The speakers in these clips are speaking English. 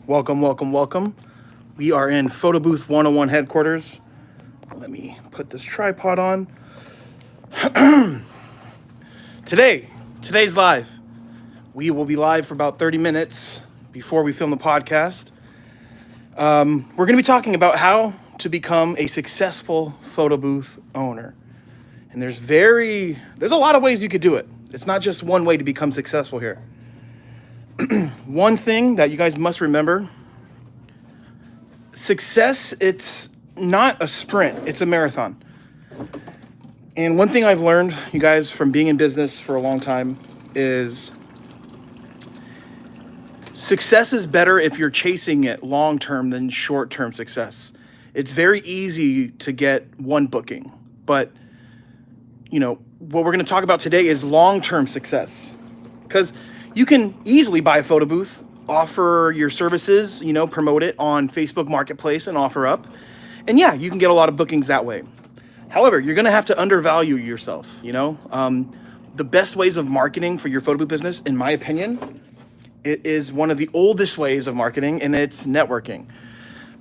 Welcome, welcome, welcome. We are in Photo Booth 101 headquarters. Let me put this tripod on. Today's live. We will be live for about 30 minutes before we film the podcast. We're going to be talking about how to become a successful photo booth owner. And there's a lot of ways you could do it. It's not just one way to become successful here. One thing that you guys must remember, success, it's not a sprint, it's a marathon. And one thing I've learned, you guys, from being in business for a long time is success is better if you're chasing it long-term than short-term success. It's very easy to get one booking, but what we're going to talk about today is long-term success, because you can easily buy a photo booth, offer your services, promote it on Facebook Marketplace and offer up. And yeah, you can get a lot of bookings that way. However, you're going to have to undervalue yourself. The best ways of marketing for your photo booth business, in my opinion, it is one of the oldest ways of marketing, and it's networking.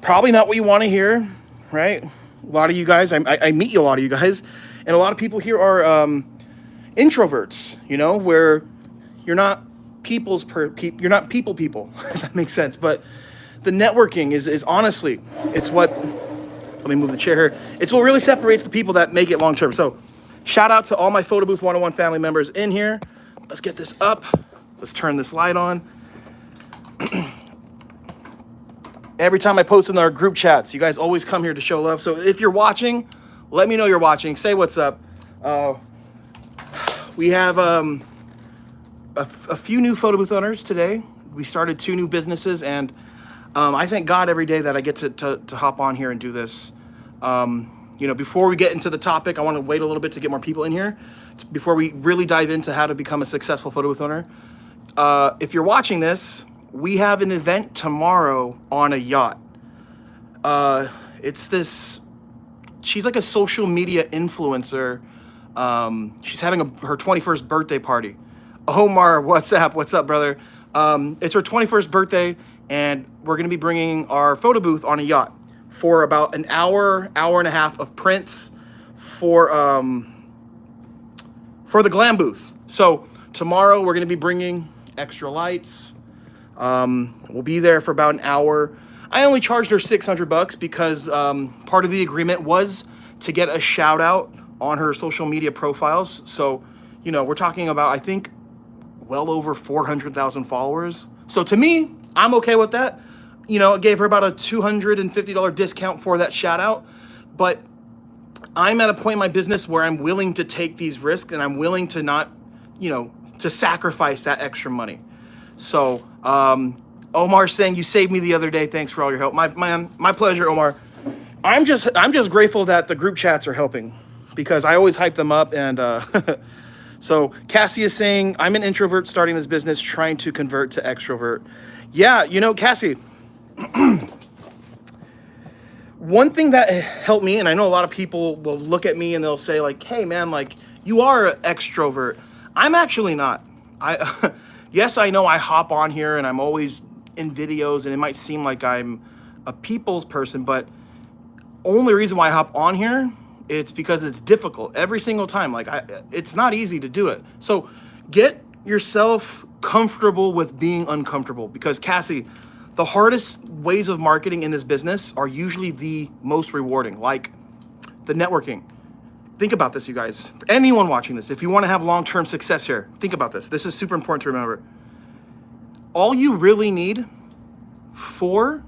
Probably not what you want to hear, right? A lot of you guys, I meet a lot of you guys, and a lot of people here are introverts, where you're not people, if that makes sense. But the networking is honestly, it's what, let me move the chair here. It's what really separates the people that make it long term. So shout out to all my Photo Booth 101 family members in here. Let's get this up. Let's turn this light on. Every time I post in our group chats, you guys always come here to show love. So if you're watching, let me know you're watching. Say what's up. We have a few new photo booth owners today. We started 2 new businesses, and I thank God every day that I get to hop on here and do this. Before we get into the topic, I want to wait a little bit to get more people in here before we really dive into how to become a successful photo booth owner. If you're watching this, we have an event tomorrow on a yacht. She's like a social media influencer. She's having her 21st birthday party. Omar, what's up? What's up, brother? It's her 21st birthday, and we're going to be bringing our photo booth on a yacht for about an hour and a half of prints for the glam booth. So tomorrow we're going to be bringing extra lights. We'll be there for about an hour. I only charged her $600 because part of the agreement was to get a shout out on her social media profiles. So, we're talking about, I think, well over 400,000 followers. So to me, I'm okay with that. I gave her about a $250 discount for that shout out. But I'm at a point in my business where I'm willing to take these risks, and I'm willing to not, to sacrifice that extra money. So Omar saying, you saved me the other day. Thanks for all your help. My pleasure, Omar. I'm just grateful that the group chats are helping, because I always hype them up. And so Cassie is saying, I'm an introvert starting this business, trying to convert to extrovert. Yeah, Cassie, one thing that helped me, and I know a lot of people will look at me and they'll say like, hey man, like you are an extrovert. I'm actually not. Yes, I know I hop on here and I'm always in videos, and it might seem like I'm a people's person, but only reason why I hop on here, it's because it's difficult every single time. Like it's not easy to do it. So get yourself comfortable with being uncomfortable, because Cassie, the hardest ways of marketing in this business are usually the most rewarding, like the networking. Think about this, you guys. For anyone watching this, if you want to have long-term success here, think about this. This is super important to remember. All you really need four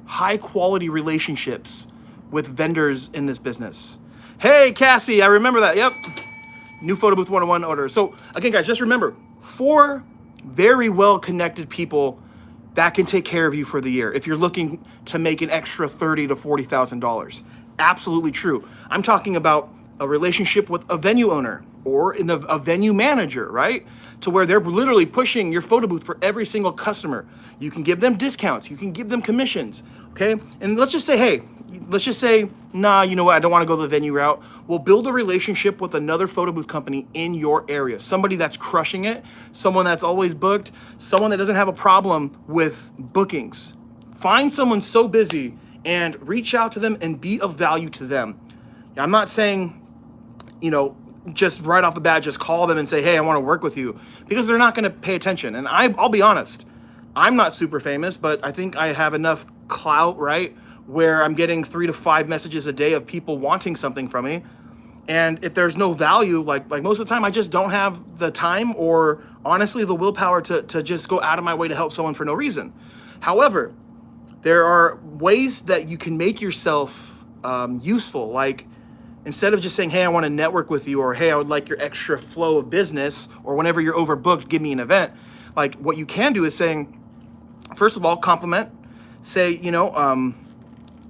high-quality relationships with vendors in this business. Hey, Cassie, I remember that. Yep. New Photo Booth 101 order. So again, guys, just remember 4 very well-connected people that can take care of you for the year if you're looking to make an extra $30,000 to $40,000. Absolutely true. I'm talking about a relationship with a venue owner or a venue manager, right? To where they're literally pushing your photo booth for every single customer. You can give them discounts. You can give them commissions, okay? And let's just say, hey, let's just say, nah, you know what, I don't want to go the venue route. We'll build a relationship with another photo booth company in your area, somebody that's crushing it, someone that's always booked, someone that doesn't have a problem with bookings. Find someone so busy and reach out to them and be of value to them. I'm not saying, just right off the bat, just call them and say, hey, I want to work with you, because they're not going to pay attention. And I'll be honest, I'm not super famous, but I think I have enough clout, right, where I'm getting 3 to 5 messages a day of people wanting something from me. And if there's no value, like most of the time, I just don't have the time or honestly the willpower to just go out of my way to help someone for no reason. However, there are ways that you can make yourself useful. Like, instead of just saying, hey, I want to network with you, or hey, I would like your extra flow of business, or whenever you're overbooked, give me an event. Like, what you can do is saying, first of all, compliment. Say,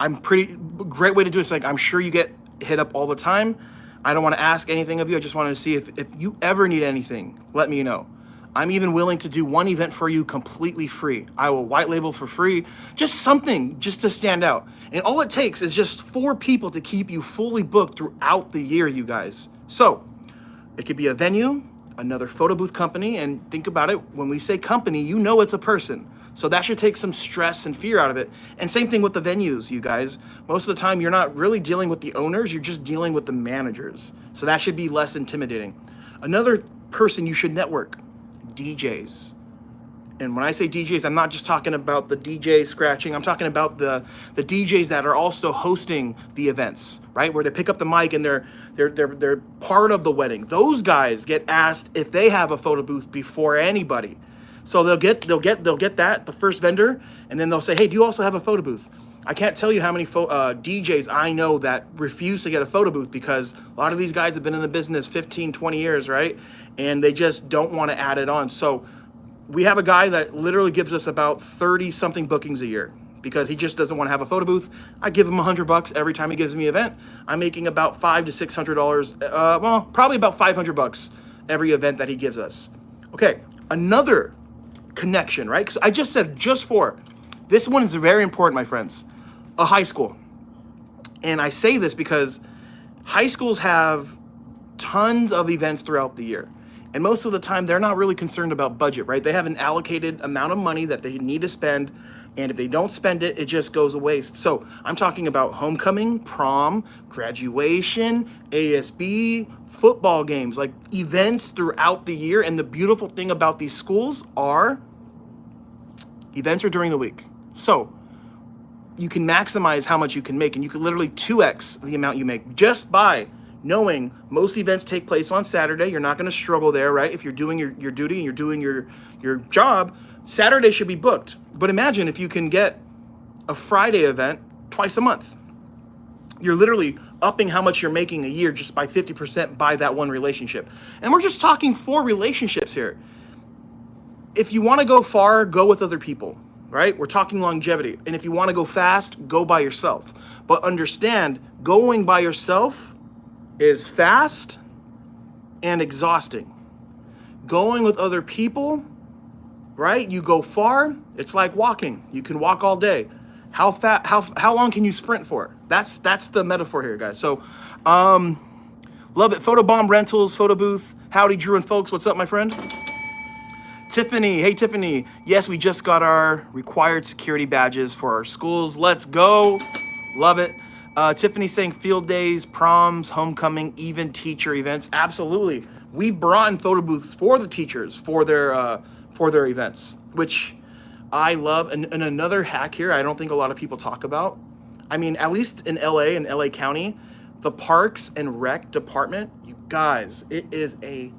I'm great way to do it is like, I'm sure you get hit up all the time. I don't want to ask anything of you. I just wanted to see if you ever need anything, let me know. I'm even willing to do one event for you completely free. I will white label for free, just something just to stand out. And all it takes is just 4 people to keep you fully booked throughout the year, you guys. So it could be a venue, another photo booth company, and think about it, when we say company, it's a person. So that should take some stress and fear out of it. And same thing with the venues, you guys. Most of the time, you're not really dealing with the owners, you're just dealing with the managers. So that should be less intimidating. Another person you should network, DJs. And when I say DJs, I'm not just talking about the DJ scratching. I'm talking about the DJs that are also hosting the events, right? Where they pick up the mic and they're part of the wedding. Those guys get asked if they have a photo booth before anybody. So they'll get that, the first vendor, and then they'll say, hey, do you also have a photo booth? I can't tell you how many DJs I know that refuse to get a photo booth because a lot of these guys have been in the business 15, 20 years, right? And they just don't want to add it on. So we have a guy that literally gives us about 30 something bookings a year because he just doesn't want to have a photo booth. I give him $100 every time he gives me an event. I'm making about $500 to $600. Probably about $500 every event that he gives us. Okay, another connection, right? Because I just said this one is very important, my friends. A high school. And I say this because high schools have tons of events throughout the year. And most of the time, they're not really concerned about budget, right? They have an allocated amount of money that they need to spend. And if they don't spend it, it just goes to waste. So I'm talking about homecoming, prom, graduation, ASB, football games, like events throughout the year. And the beautiful thing about these schools are events are during the week. So you can maximize how much you can make, and you can literally 2x the amount you make just by knowing most events take place on Saturday. You're not going to struggle there, right? If you're doing your duty and you're doing your job, Saturday should be booked. But imagine if you can get a Friday event twice a month. You're literally upping how much you're making a year just by 50% by that one relationship. And we're just talking 4 relationships here. If you want to go far, go with other people, right? We're talking longevity. And if you want to go fast, go by yourself. But understand, going by yourself is fast and exhausting. Going with other people, right? You go far, it's like walking. You can walk all day. How long can you sprint for? That's the metaphor here, guys. So, love it. Photobomb Rentals, Photo Booth. Howdy, Drew and folks. What's up, my friend? Tiffany. Hey, Tiffany. Yes, we just got our required security badges for our schools. Let's go. Love it. Tiffany saying field days, proms, homecoming, even teacher events. Absolutely. We've brought in photo booths for the teachers for their events, which I love. And another hack here, I don't think a lot of people talk about. I mean, at least in LA and LA County, the Parks and Rec department, you guys, it is a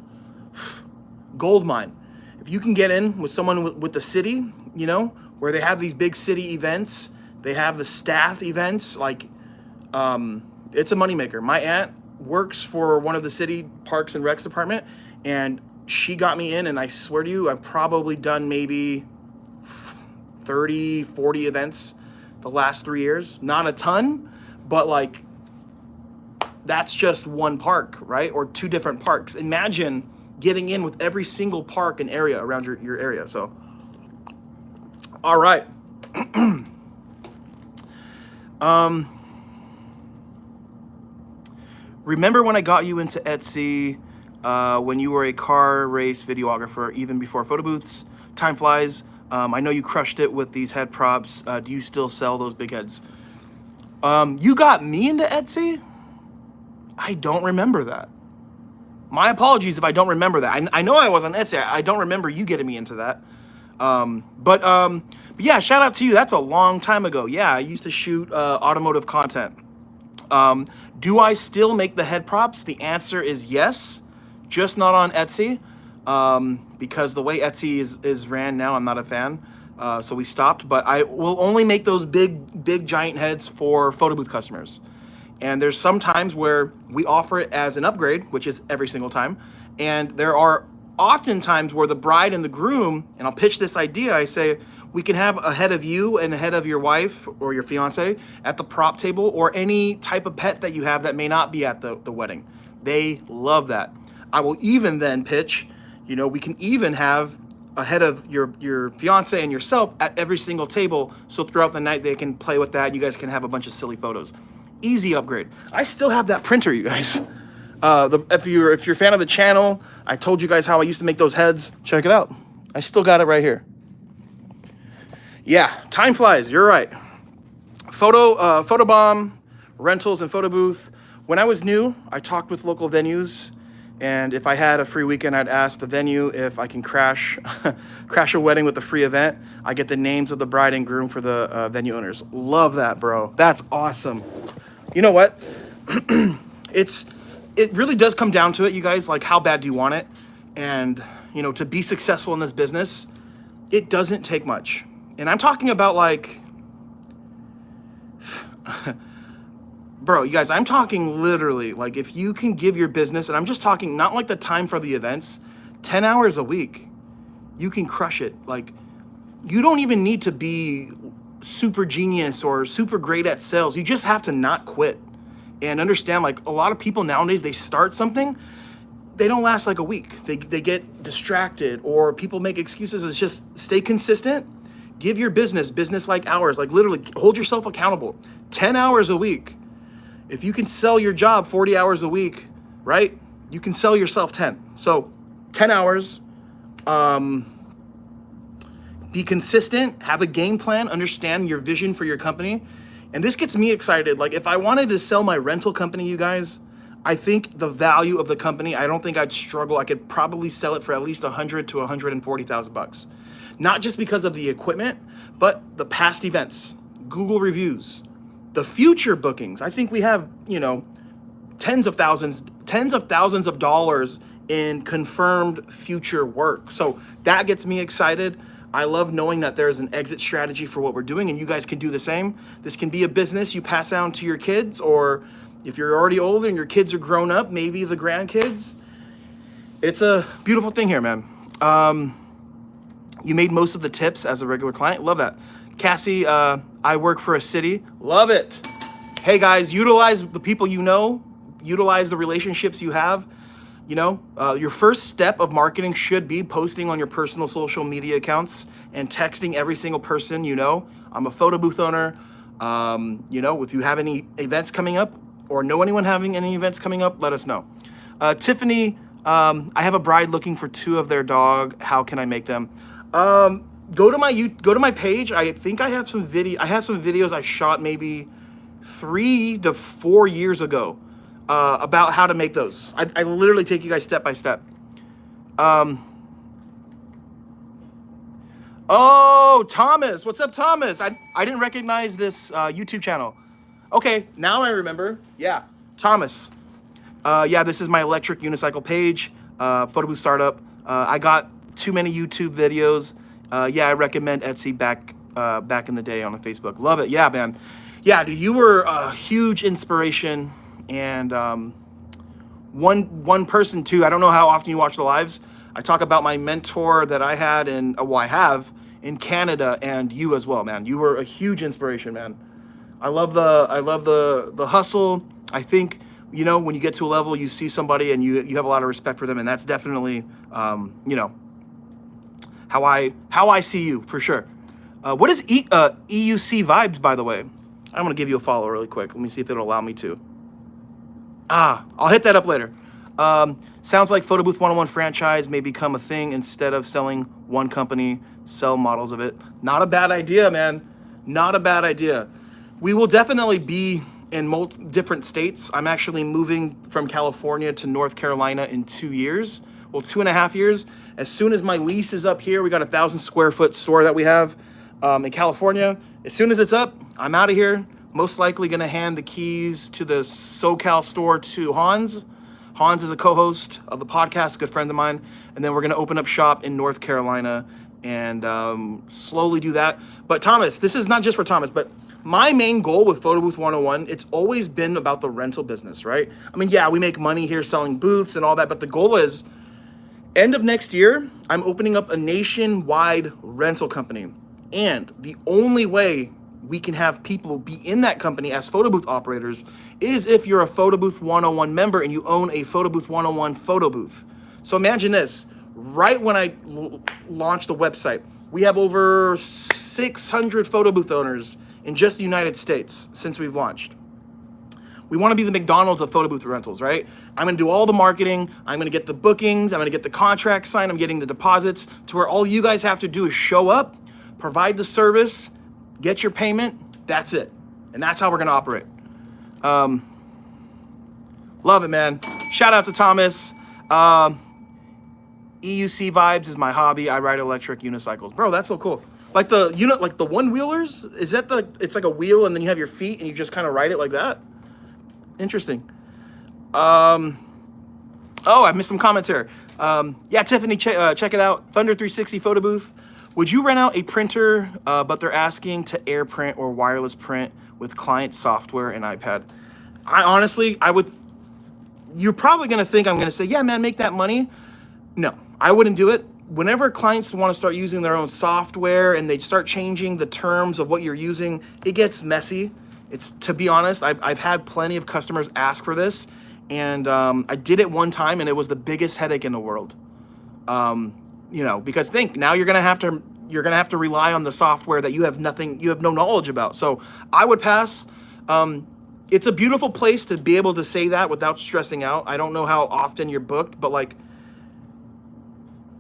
gold mine. If you can get in with someone with the city, where they have these big city events, they have the staff events, like, it's a moneymaker. My aunt works for one of the city Parks and Recs department, and she got me in, and I swear to you, I've probably done maybe 30, 40 events the last 3 years. Not a ton, but like, that's just one park, right? Or 2 different parks. Imagine getting in with every single park and area around your area. So, all right. remember when I got you into Etsy, when you were a car race videographer, even before photo booths. Time flies. I know you crushed it with these head props. Do you still sell those big heads? You got me into Etsy? I don't remember that. My apologies if I don't remember that. I know I was on Etsy. I don't remember you getting me into that. But yeah, shout out to you. That's a long time ago. Yeah, I used to shoot automotive content. Do I still make the head props? The answer is yes, just not on Etsy, because the way Etsy is ran now, I'm not a fan. So we stopped, but I will only make those big giant heads for photo booth customers. And there's some times where we offer it as an upgrade, which is every single time. And there are often times where the bride and the groom, and I'll pitch this idea, I say, we can have a head of you and a head of your wife or your fiance at the prop table, or any type of pet that you have that may not be at the wedding. They love that. I will even then pitch, we can even have a head of your fiance and yourself at every single table. So throughout the night, they can play with that. You guys can have a bunch of silly photos. Easy upgrade. I still have that printer, you guys. If you're a fan of the channel, I told you guys how I used to make those heads. Check it out. I still got it right here. Yeah, time flies. You're right. Photo bomb, rentals, and photo booth. When I was new, I talked with local venues, and if I had a free weekend, I'd ask the venue if I can crash a wedding with a free event. I get the names of the bride and groom for the venue owners. Love that, bro. That's awesome. You know what? It really does come down to it, you guys. Like, how bad do you want it? And to be successful in this business, it doesn't take much. And I'm talking about, like, bro, you guys, I'm talking literally, like, if you can give your business, and I'm just talking not like the time for the events, 10 hours a week, you can crush it. Like, you don't even need to be super genius or super great at sales. You just have to not quit and understand, like, a lot of people nowadays, they start something, they don't last like a week. They get distracted, or people make excuses. It's just stay consistent. Give your business like hours, like literally hold yourself accountable. 10 hours a week. If you can sell your job 40 hours a week, right? You can sell yourself 10. So 10 hours, be consistent, have a game plan, understand your vision for your company. And this gets me excited. Like, if I wanted to sell my rental company, you guys, I think the value of the company, I don't think I'd struggle. I could probably sell it for at least $100,000 to $140,000. Not just because of the equipment, but the past events, Google reviews, the future bookings. I think we have, tens of thousands of dollars in confirmed future work. So that gets me excited. I love knowing that there's an exit strategy for what we're doing, and you guys can do the same. This can be a business you pass down to your kids, or if you're already older and your kids are grown up, maybe the grandkids. It's a beautiful thing here, man. You made most of the tips as a regular client. Love that. Cassie, I work for a city. Love it. Hey guys, utilize the people you know, utilize the relationships you have. Your first step of marketing should be posting on your personal social media accounts and texting every single person you know. I'm a photo booth owner. If you have any events coming up or know anyone having any events coming up, let us know. Tiffany, I have a bride looking for 2 of their dog. How can I make them? Go to my page. I think I have some videos I shot maybe 3 to 4 years ago about how to make those. I literally take you guys step by step. Oh, Thomas, what's up, Thomas? I didn't recognize this YouTube channel. Okay, now I remember. Yeah, Thomas. Yeah, this is my electric unicycle page, photo booth startup. I got too many YouTube videos. Yeah, I recommend Etsy back in the day on Facebook. Love it. Yeah, man. Yeah, dude, you were a huge inspiration, and one person too. I don't know how often you watch the lives. I talk about my mentor that I had I have in Canada, and you as well, man. You were a huge inspiration, man. I love the hustle. I think, when you get to a level, you see somebody and you have a lot of respect for them, and that's definitely, how I see you, for sure. What is EUC Vibes, by the way? I'm gonna give you a follow really quick. Let me see if it'll allow me to. I'll hit that up later. Sounds like Photo Booth 101 franchise may become a thing instead of selling one company, sell models of it. Not a bad idea, man. Not a bad idea. We will definitely be in different states. I'm actually moving from California to North Carolina in 2 years. Well, 2.5 years. As soon as my lease is up here, we got a 1,000 square foot store that we have in California. As soon as it's up, I'm out of here. Most likely gonna hand the keys to the SoCal store to Hans. Hans is a co-host of the podcast, a good friend of mine. And then we're gonna open up shop in North Carolina and slowly do that. But Thomas, this is not just for Thomas, but my main goal with Photo Booth 101, it's always been about the rental business, right? I mean, yeah, we make money here selling booths and all that, but the goal is end of next year, I'm opening up a nationwide rental company. And the only way we can have people be in that company as photo booth operators is if you're a Photo Booth 101 member and you own a Photo Booth 101 photo booth. So imagine this, right when I launched the website, we have over 600 photo booth owners in just the United States since we've launched. We want to be the McDonald's of photo booth rentals, right? I'm going to do all the marketing. I'm going to get the bookings. I'm going to get the contract signed. I'm getting the deposits to where all you guys have to do is show up, provide the service, get your payment. That's it. And that's how we're going to operate. Love it, man. Shout out to Thomas. EUC vibes is my hobby. I ride electric unicycles. Bro, that's so cool. Like the like the one wheelers, is that it's like a wheel and then you have your feet and you just kind of ride it like that? Interesting. Oh, I missed some comments here. Yeah, Tiffany, check it out. Thunder 360 photo booth. Would you rent out a printer, but they're asking to air print or wireless print with client software and iPad? I would. You're probably gonna think I'm gonna say, yeah, man, make that money. No, I wouldn't do it. Whenever clients want to start using their own software and they start changing the terms of what you're using, it gets messy. It's, to be honest, I've had plenty of customers ask for this, and I did it one time, and it was the biggest headache in the world. Because now you're gonna have to rely on the software that you have no knowledge about. So I would pass. It's a beautiful place to be able to say that without stressing out. I don't know how often you're booked, but like,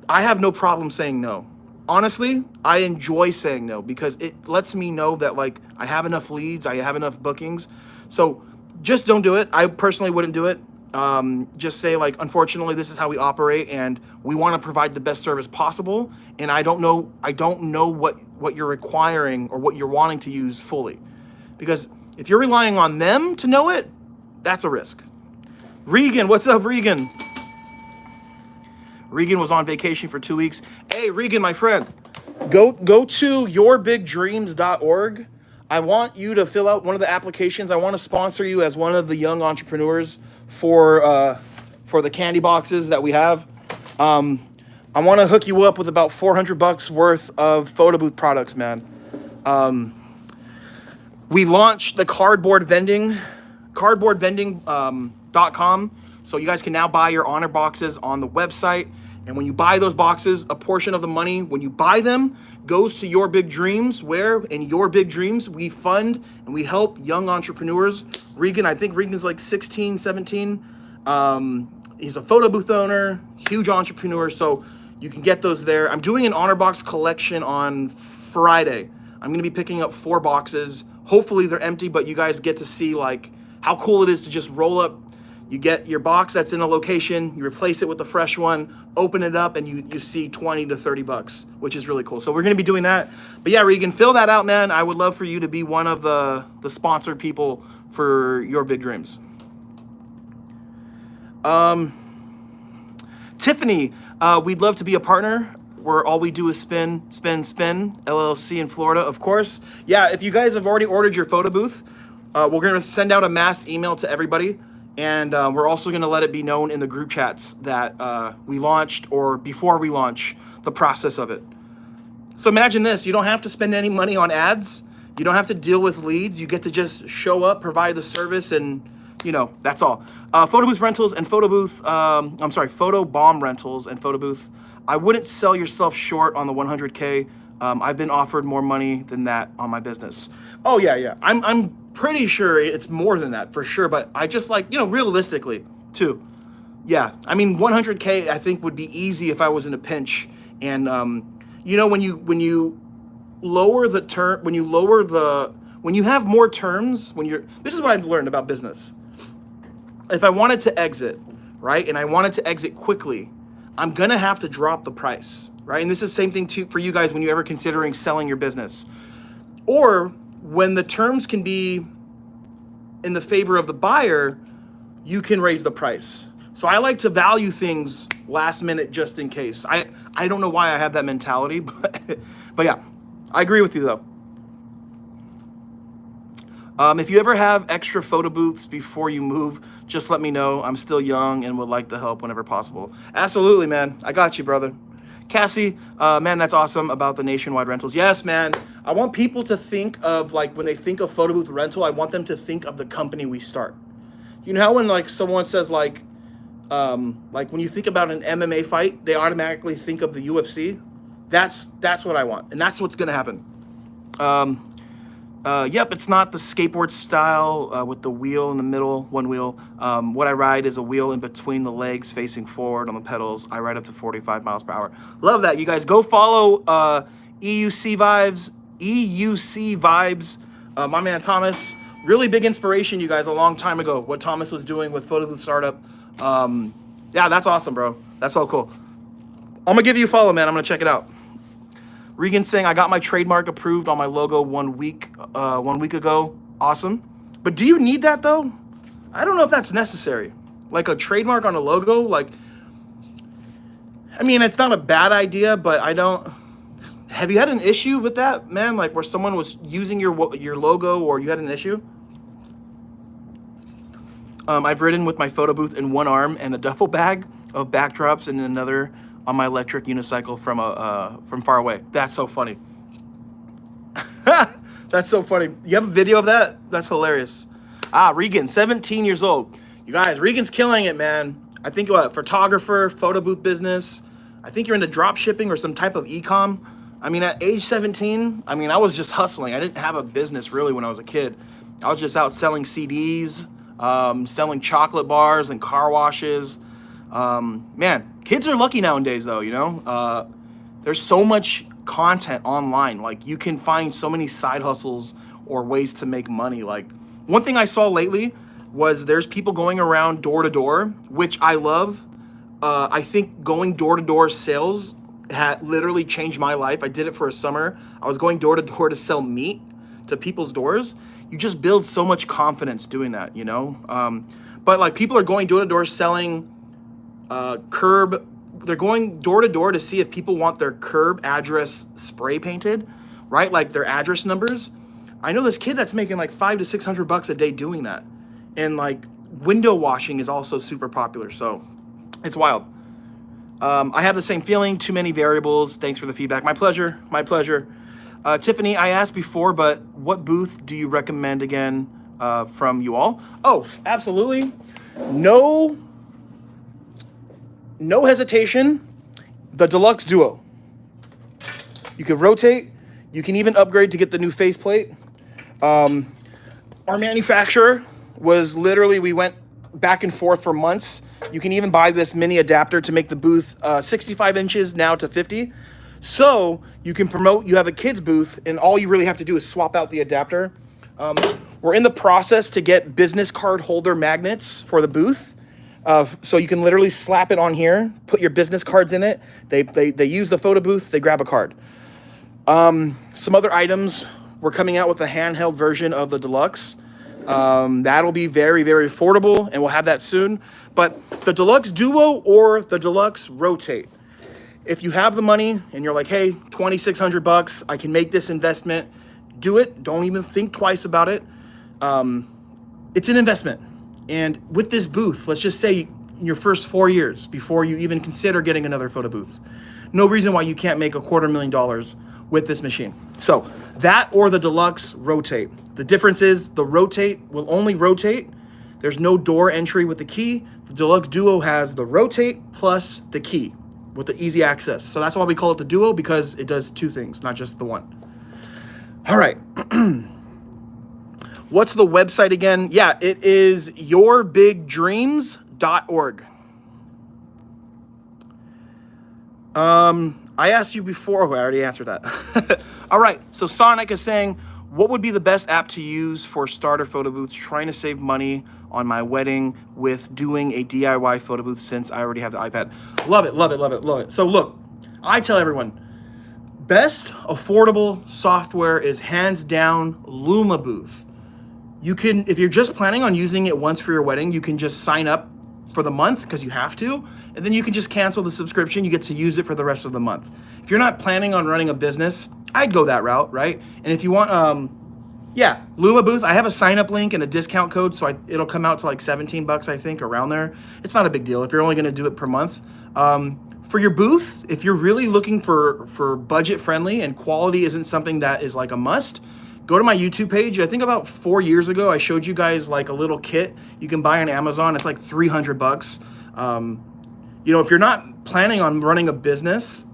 I have no problem saying no. Honestly, I enjoy saying no because it lets me know that like I have enough leads, I have enough bookings. So just don't do it. I personally wouldn't do it. Just say like, unfortunately, this is how we operate and we want to provide the best service possible. And I don't know what you're requiring or what you're wanting to use fully. Because if you're relying on them to know it, that's a risk. Regan, what's up, Regan? Regan was on vacation for 2 weeks. Hey, Regan, my friend, go to yourbigdreams.org. I want you to fill out one of the applications. I want to sponsor you as one of the young entrepreneurs for the candy boxes that we have. I want to hook you up with about $400 worth of photo booth products, man. We launched the cardboardvending.com. So you guys can now buy your honor boxes on the website. And when you buy those boxes, a portion of the money, when you buy them, goes to Your Big Dreams, where in Your Big Dreams, we fund and we help young entrepreneurs. Regan, I think Regan's like 16, 17. He's a photo booth owner, huge entrepreneur. So you can get those there. I'm doing an honor box collection on Friday. I'm going to be picking up 4 boxes. Hopefully they're empty, but you guys get to see like how cool it is to just roll up. You get your box that's in a location, you replace it with a fresh one, open it up, and you see 20 to 30 bucks, which is really cool. So we're going to be doing that. But yeah, Regan, fill that out, man. I would love for you to be one of the sponsored people for Your Big Dreams. Tiffany, we'd love to be a partner where all we do is spin, LLC in Florida, of course. Yeah, if you guys have already ordered your photo booth, we're going to send out a mass email to everybody. And we're also going to let it be known in the group chats that we launched or before we launch the process of it. So imagine this. You don't have to spend any money on ads. You don't have to deal with leads. You get to just show up, provide the service, and, that's all. Photo booth rentals and photo bomb rentals and photo booth. I wouldn't sell yourself short on the 100K. I've been offered more money than that on my business. Oh, yeah. I'm pretty sure it's more than that for sure, but I just like, realistically too. Yeah, I mean 100K I think would be easy if I was in a pinch. And when you lower the term, when you have more terms, this is what I've learned about business. If I wanted to exit, right, and I wanted to exit quickly, I'm gonna have to drop the price, right? And this is the same thing too for you guys when you're ever considering selling your business. Or when the terms can be in the favor of the buyer, you can raise the price. So I like to value things last minute just in case. I don't know why I have that mentality, but yeah, I agree with you though. If you ever have extra photo booths before you move, just let me know. I'm still young and would like to help whenever possible. Absolutely, man. I got you, brother. Cassie, man, that's awesome about the nationwide rentals. Yes, man. I want people to think of, like, when they think of photo booth rental, I want them to think of the company we start. You know how when, like, someone says, like when you think about an MMA fight, they automatically think of the UFC? That's what I want, and that's what's going to happen. Yep, it's not the skateboard style with the wheel in the middle, one wheel. What I ride is a wheel in between the legs facing forward on the pedals. I ride up to 45 miles per hour. Love that. You guys go follow EUC Vibes. My man Thomas, really big inspiration, you guys, a long time ago, what Thomas was doing with Photo Booth Startup. Yeah, that's awesome, bro. That's so cool. I'm gonna give you a follow, man. I'm gonna check it out. Regan saying, I got my trademark approved on my logo 1 week ago. Awesome. But do you need that though? I don't know if that's necessary. Like a trademark on a logo, like, I mean, it's not a bad idea, but have you had an issue with that, man? Like where someone was using your logo or you had an issue? I've ridden with my photo booth in one arm and a duffel bag of backdrops and another on my electric unicycle from far away. That's so funny. That's so funny. You have a video of that? That's hilarious. Regan, 17 years old. You guys, Regan's killing it, man. I think photographer, photo booth business. I think you're into drop shipping or some type of e-com. I mean, at age 17, I mean, I was just hustling. I didn't have a business really when I was a kid. I was just out selling CDs, selling chocolate bars and car washes. Man, kids are lucky nowadays though, there's so much content online. Like you can find so many side hustles or ways to make money. Like one thing I saw lately was there's people going around door to door, which I love. I think going door to door sales had literally changed my life. I did it for a summer. I was going door to door to sell meat to people's doors. You just build so much confidence doing that, but like people are going door to door selling curb. They're going door to door to see if people want their curb address spray painted, right? Like their address numbers. I know this kid that's making like $500 to $600 a day doing that. And like window washing is also super popular. So it's wild. I have the same feeling, too many variables. Thanks for the feedback. My pleasure. My pleasure. Tiffany, I asked before, but what booth do you recommend again from you all? Oh, absolutely. No hesitation. The Deluxe Duo. You can rotate. You can even upgrade to get the new faceplate. Our manufacturer was literally, we went back and forth for months. You can even buy this mini adapter to make the booth 65 inches now to 50. So you can promote, you have a kids booth and all you really have to do is swap out the adapter. We're in the process to get business card holder magnets for the booth. So you can literally slap it on here, put your business cards in it. They use the photo booth, they grab a card. Some other items, we're coming out with a handheld version of the Deluxe. That'll be very, very affordable and we'll have that soon. But the Deluxe Duo or the Deluxe Rotate. If you have the money and you're like, hey, $2,600, I can make this investment, do it. Don't even think twice about it. It's an investment. And with this booth, let's just say in your first 4 years before you even consider getting another photo booth, no reason why you can't make $250,000 with this machine. So that or the Deluxe Rotate. The difference is the Rotate will only rotate. There's no door entry with the key. The Deluxe Duo has the Rotate plus the key with the easy access. So that's why we call it the Duo, because it does two things, not just the one. All right. What's the website again? Yeah, it is yourbigdreams.org. I asked you before. I already answered that. All right. So Sonic is saying, what would be the best app to use for starter photo booths? Trying to save money on my wedding with doing a DIY photo booth since I already have the iPad. Love it, love it, love it, love it. So look, I tell everyone, best affordable software is hands down Luma Booth. You can, if you're just planning on using it once for your wedding, you can just sign up for the month because you have to, and then you can just cancel the subscription. You get to use it for the rest of the month. If you're not planning on running a business, I'd go that route, right? And if you want, yeah, Luma Booth, I have a sign up link and a discount code, so it'll come out to like 17 bucks, I think, around there. It's not a big deal if you're only gonna do it per month. For your booth, if you're really looking for budget friendly and quality isn't something that is like a must, go to my YouTube page. I think about 4 years ago, I showed you guys like a little kit you can buy on Amazon. It's like 300 bucks. You know, if you're not planning on running a business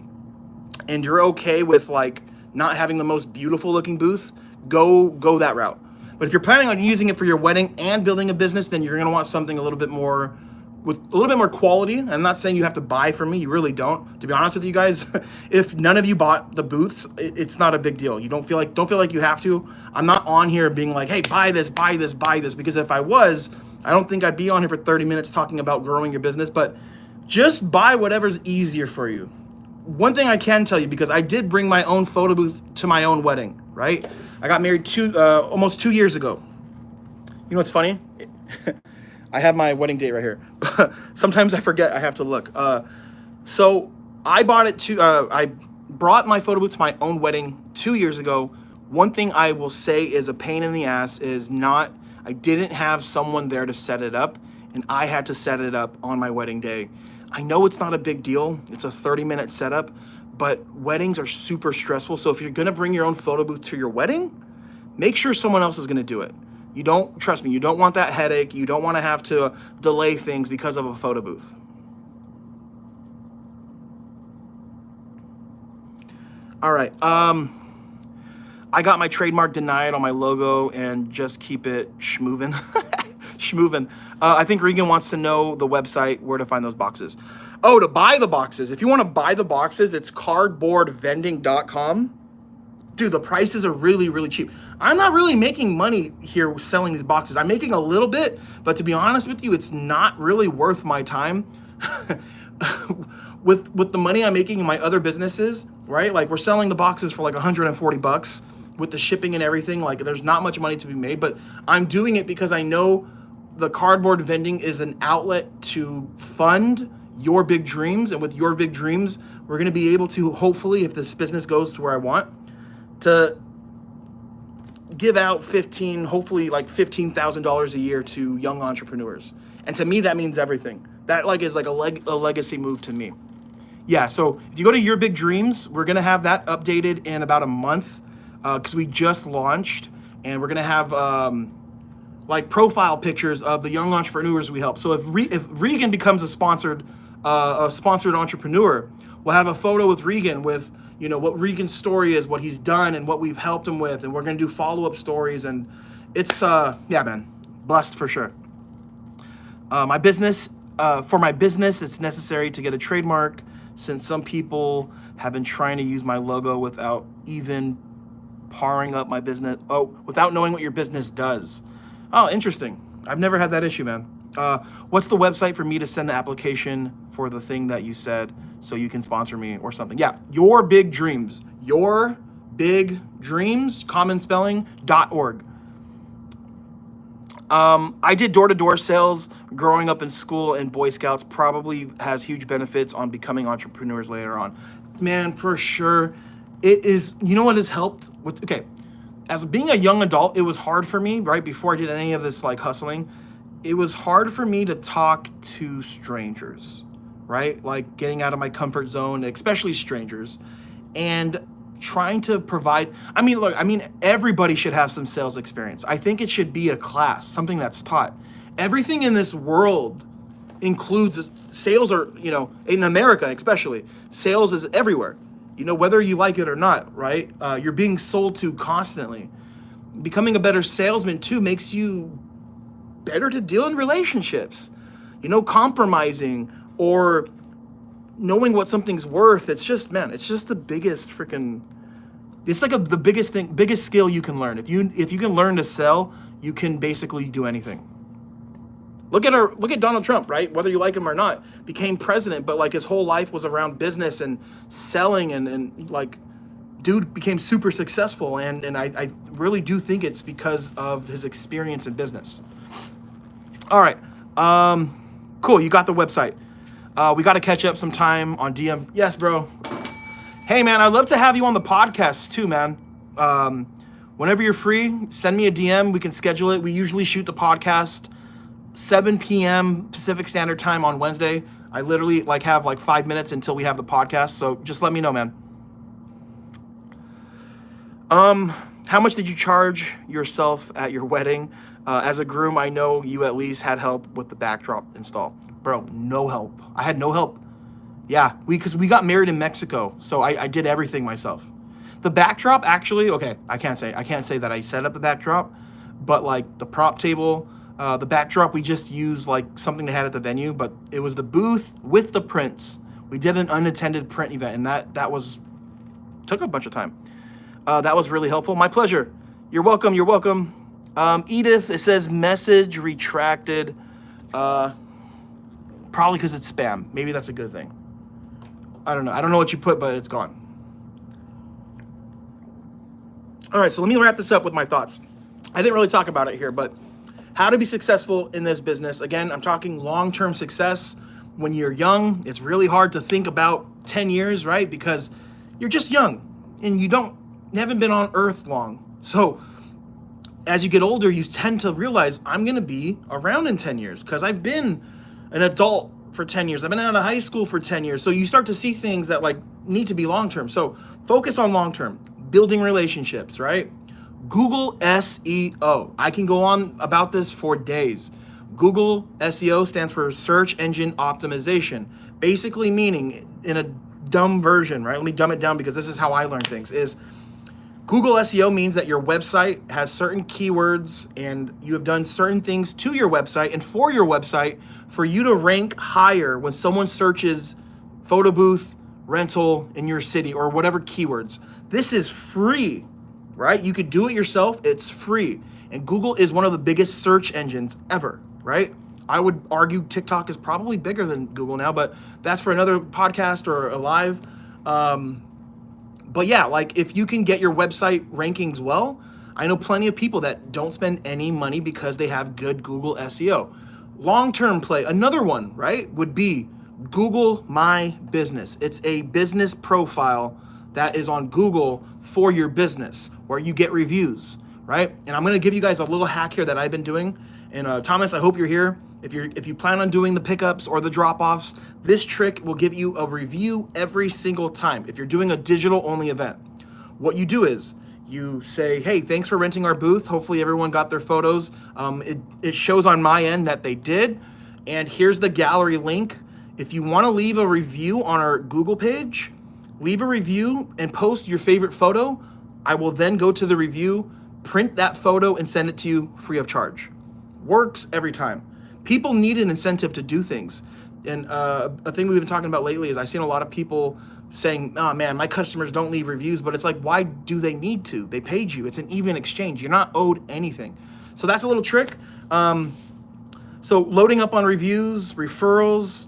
and you're okay with like not having the most beautiful looking booth, go that route. But if you're planning on using it for your wedding and building a business, then you're gonna want something a little bit more with a little bit more quality. I'm not saying you have to buy from me. You really don't. To be honest with you guys, if none of you bought the booths, it's not a big deal. You don't feel like you have to. I'm not on here being like, hey, buy this, buy this, buy this. Because if I was, I don't think I'd be on here for 30 minutes talking about growing your business. But just buy whatever's easier for you. One thing I can tell you, because I did bring my own photo booth to my own wedding, right? I got married almost 2 years ago. You know what's funny? I have my wedding date right here. Sometimes I forget, I have to look. So I brought my photo booth to my own wedding 2 years ago. One thing I will say is a pain in the ass is I didn't have someone there to set it up, and I had to set it up on my wedding day. I know it's not a big deal. It's a 30-minute setup, but weddings are super stressful. So if you're gonna bring your own photo booth to your wedding, make sure someone else is gonna do it. Trust me, you don't want that headache. You don't want to have to delay things because of a photo booth. All right. I got my trademark denied on my logo and just keep it schmovin'. Schmovin'. I think Regan wants to know the website, where to find those boxes. Oh, to buy the boxes. If you want to buy the boxes, it's cardboardvending.com. Dude, the prices are really, really cheap. I'm not really making money here selling these boxes. I'm making a little bit, but to be honest with you, it's not really worth my time. With the money I'm making in my other businesses, right? Like we're selling the boxes for like 140 bucks with the shipping and everything. Like there's not much money to be made, but I'm doing it because I know the cardboard vending is an outlet to fund your big dreams. And with your big dreams, we're going to be able to, hopefully, if this business goes to where I want, to give out hopefully like $15,000 a year to young entrepreneurs. And to me, that means everything. That is like a legacy move to me. Yeah, so if you go to Your Big Dreams, we're gonna have that updated in about a month because we just launched, and we're gonna have like profile pictures of the young entrepreneurs we help. So if Regan becomes a sponsored entrepreneur, we'll have a photo with Regan with, you know, what Regan's story is, what he's done, and what we've helped him with, and we're gonna do follow-up stories, and it's yeah, man, blessed for sure. For my business, it's necessary to get a trademark, since some people have been trying to use my logo without even powering up my business. Oh, without knowing what your business does. Oh, interesting. I've never had that issue, man. What's the website for me to send the application for the thing that you said so you can sponsor me or something? Yeah, Your Big Dreams. Your Big Dreams, common spelling.org. I did door-to-door sales growing up in school and Boy Scouts. Probably has huge benefits on becoming entrepreneurs later on. Man, for sure. It is, you know what has helped with, okay, as being a young adult, it was hard for me, right, before I did any of this like hustling, it was hard for me to talk to strangers, right? Like getting out of my comfort zone, especially strangers, and trying to provide, look, everybody should have some sales experience. I think it should be a class, something that's taught. Everything in this world includes sales, or, you know, in America especially, sales is everywhere. You know, whether you like it or not, right? You're being sold to constantly. becoming a better salesman too makes you better to deal in relationships. Compromising or knowing what something's worth. It's just, man, it's just the biggest freaking, it's like the biggest skill you can learn. If you can learn to sell, you can basically do anything. Look at Donald Trump, right? Whether you like him or not, became president, but like his whole life was around business and selling, and like, dude became super successful, and I really do think it's because of his experience in business. All right, cool. You got the website. We got to catch up sometime on DM. Yes, bro. Hey, man, I'd love to have you on the podcast too, man. Whenever you're free, send me a DM. We can schedule it. We usually shoot the podcast 7 p.m. Pacific Standard Time on Wednesday. I literally have 5 minutes until we have the podcast. So just let me know, man. How much did you charge yourself at your wedding? As a groom, I know you at least had help with the backdrop install. Bro, no help. I had no help. Yeah, because we got married in Mexico, so I did everything myself. The backdrop, actually, okay, I can't say that I set up the backdrop, but the prop table, the backdrop, we just used something they had at the venue, but it was the booth with the prints. We did an unattended print event, and that took a bunch of time. That was really helpful. My pleasure. You're welcome. You're welcome. Edith, it says message retracted. Probably because it's spam. Maybe that's a good thing. I don't know. I don't know what you put, but it's gone. All right, so let me wrap this up with my thoughts. I didn't really talk about it here, but how to be successful in this business. Again, I'm talking long-term success. When you're young, it's really hard to think about 10 years, right? Because you're just young and you haven't been on earth long. So as you get older, you tend to realize I'm going to be around in 10 years because I've been an adult for 10 years. I've been out of high school for 10 years. So you start to see things that need to be long-term. So focus on long-term, building relationships, right? Google SEO. I can go on about this for days. Google SEO stands for search engine optimization. Basically meaning, in a dumb version, right? Let me dumb it down because this is how I learn things, is Google SEO means that your website has certain keywords and you have done certain things to your website and for your website for you to rank higher when someone searches photo booth rental in your city or whatever keywords. This is free, right? You could do it yourself. It's free. And Google is one of the biggest search engines ever, right? I would argue TikTok is probably bigger than Google now, but that's for another podcast or a live. But yeah, if you can get your website rankings well, I know plenty of people that don't spend any money because they have good Google SEO. Long-term play, another one, right, would be Google My Business. It's a business profile that is on Google for your business where you get reviews, right? And I'm going to give you guys a little hack here that I've been doing. And Thomas, I hope you're here. If you plan on doing the pickups or the drop-offs, this trick will give you a review every single time. If you're doing a digital-only event, what you do is you say, hey, thanks for renting our booth. Hopefully everyone got their photos. It shows on my end that they did. And here's the gallery link. If you want to leave a review on our Google page, leave a review and post your favorite photo. I will then go to the review, print that photo, and send it to you free of charge. Works every time. People need an incentive to do things. And a thing we've been talking about lately is I've seen a lot of people saying, oh man, my customers don't leave reviews, but it's why do they need to? They paid you. It's an even exchange. You're not owed anything. So that's a little trick. So loading up on reviews, referrals,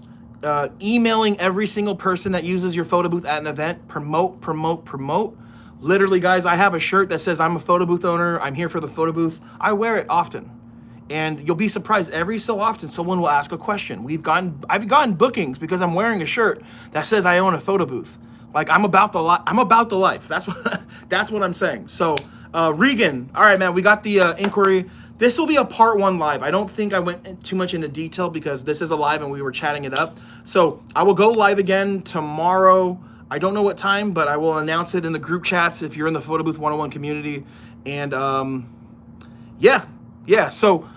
emailing every single person that uses your photo booth at an event, promote. Literally, guys, I have a shirt that says I'm a photo booth owner. I'm here for the photo booth. I wear it often. And you'll be surprised every so often someone will ask a question. I've gotten bookings because I'm wearing a shirt that says I own a photo booth. I'm about the life. That's what I'm saying. So Regan, all right, man, we got the inquiry. This will be a part 1 live. I don't think I went too much into detail because this is a live and we were chatting it up. So I will go live again tomorrow. I don't know what time, but I will announce it in the group chats if you're in the Photo Booth 101 community. And yeah. So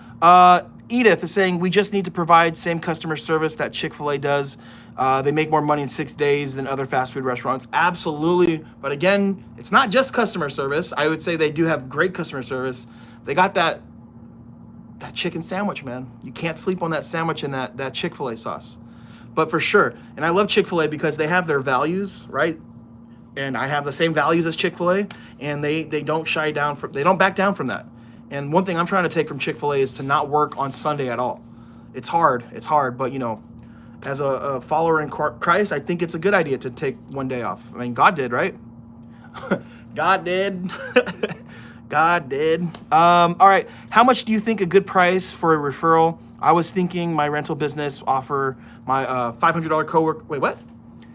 Edith is saying, we just need to provide same customer service that Chick-fil-A does. They make more money in 6 days than other fast food restaurants. Absolutely. But again, it's not just customer service. I would say they do have great customer service. They got that chicken sandwich, man. You can't sleep on that sandwich and that Chick-fil-A sauce. But for sure, and I love Chick-fil-A because they have their values, right? And I have the same values as Chick-fil-A, and they don't they don't back down from that. And one thing I'm trying to take from Chick-fil-A is to not work on Sunday at all. It's hard, but as a follower in Christ, I think it's a good idea to take one day off. I mean, God did, right? God did. God did. All right. How much do you think a good price for a referral? I was thinking my rental business offer my $500 coworker. Wait, what?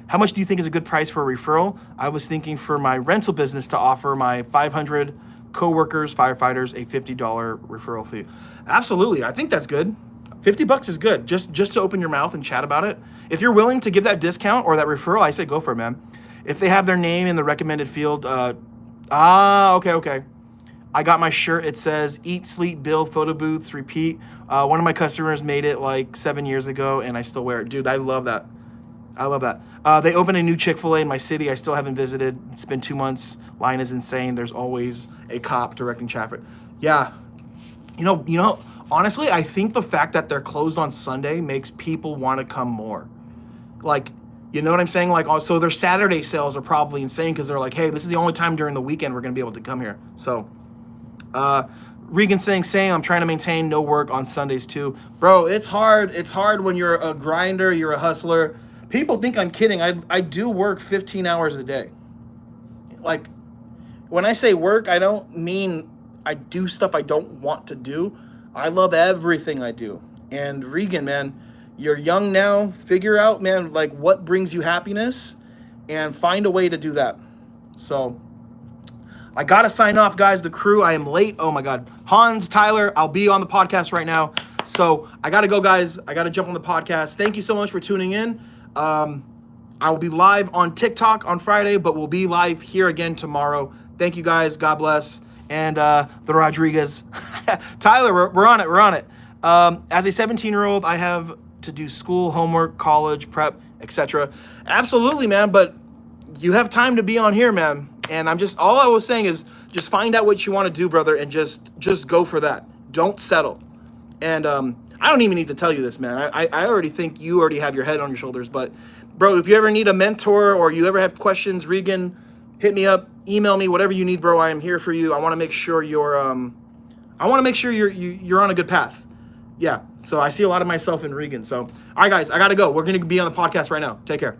How much do you think is a good price for a referral? I was thinking for my rental business to offer my 500 coworkers, firefighters, a $50 referral fee. Absolutely. I think that's good. $50 is good. Just to open your mouth and chat about it. If you're willing to give that discount or that referral, I say go for it, man. If they have their name in the recommended field, okay. I got my shirt. It says eat, sleep, build, photo booths, repeat. One of my customers made it like 7 years ago and I still wear it. Dude, I love that. They opened a new Chick-fil-A in my city. I still haven't visited. It's been 2 months. Line is insane. There's always a cop directing traffic. Yeah. Honestly, I think the fact that they're closed on Sunday makes people want to come more. Like, you know what I'm saying? Like, also their Saturday sales are probably insane because they're like, hey, this is the only time during the weekend we're going to be able to come here. So, Regan saying, same, I'm trying to maintain no work on Sundays too. Bro, it's hard. It's hard when you're a grinder, you're a hustler. People think I'm kidding. I do work 15 hours a day. Like, when I say work, I don't mean I do stuff I don't want to do. I love everything I do. And Regan, man, you're young now. Figure out, man, like what brings you happiness and find a way to do that. So I got to sign off, guys. The crew, I am late. Oh, my God. Hans, Tyler, I'll be on the podcast right now. So I got to go, guys. I got to jump on the podcast. Thank you so much for tuning in. I will be live on TikTok on Friday, but we'll be live here again tomorrow. Thank you, guys. God bless. And the Rodriguez. Tyler, we're on it. As a 17-year-old, I have to do school, homework, college, prep, etc. Absolutely, man. But you have time to be on here, man. And all I was saying is just find out what you want to do, brother, and just go for that. Don't settle. And I don't even need to tell you this, man. I already think you already have your head on your shoulders. But, bro, if you ever need a mentor or you ever have questions, Regan, hit me up, email me, whatever you need, bro. I am here for you. I want to make sure you're on a good path. Yeah. So I see a lot of myself in Regan. So, all right, guys, I got to go. We're going to be on the podcast right now. Take care.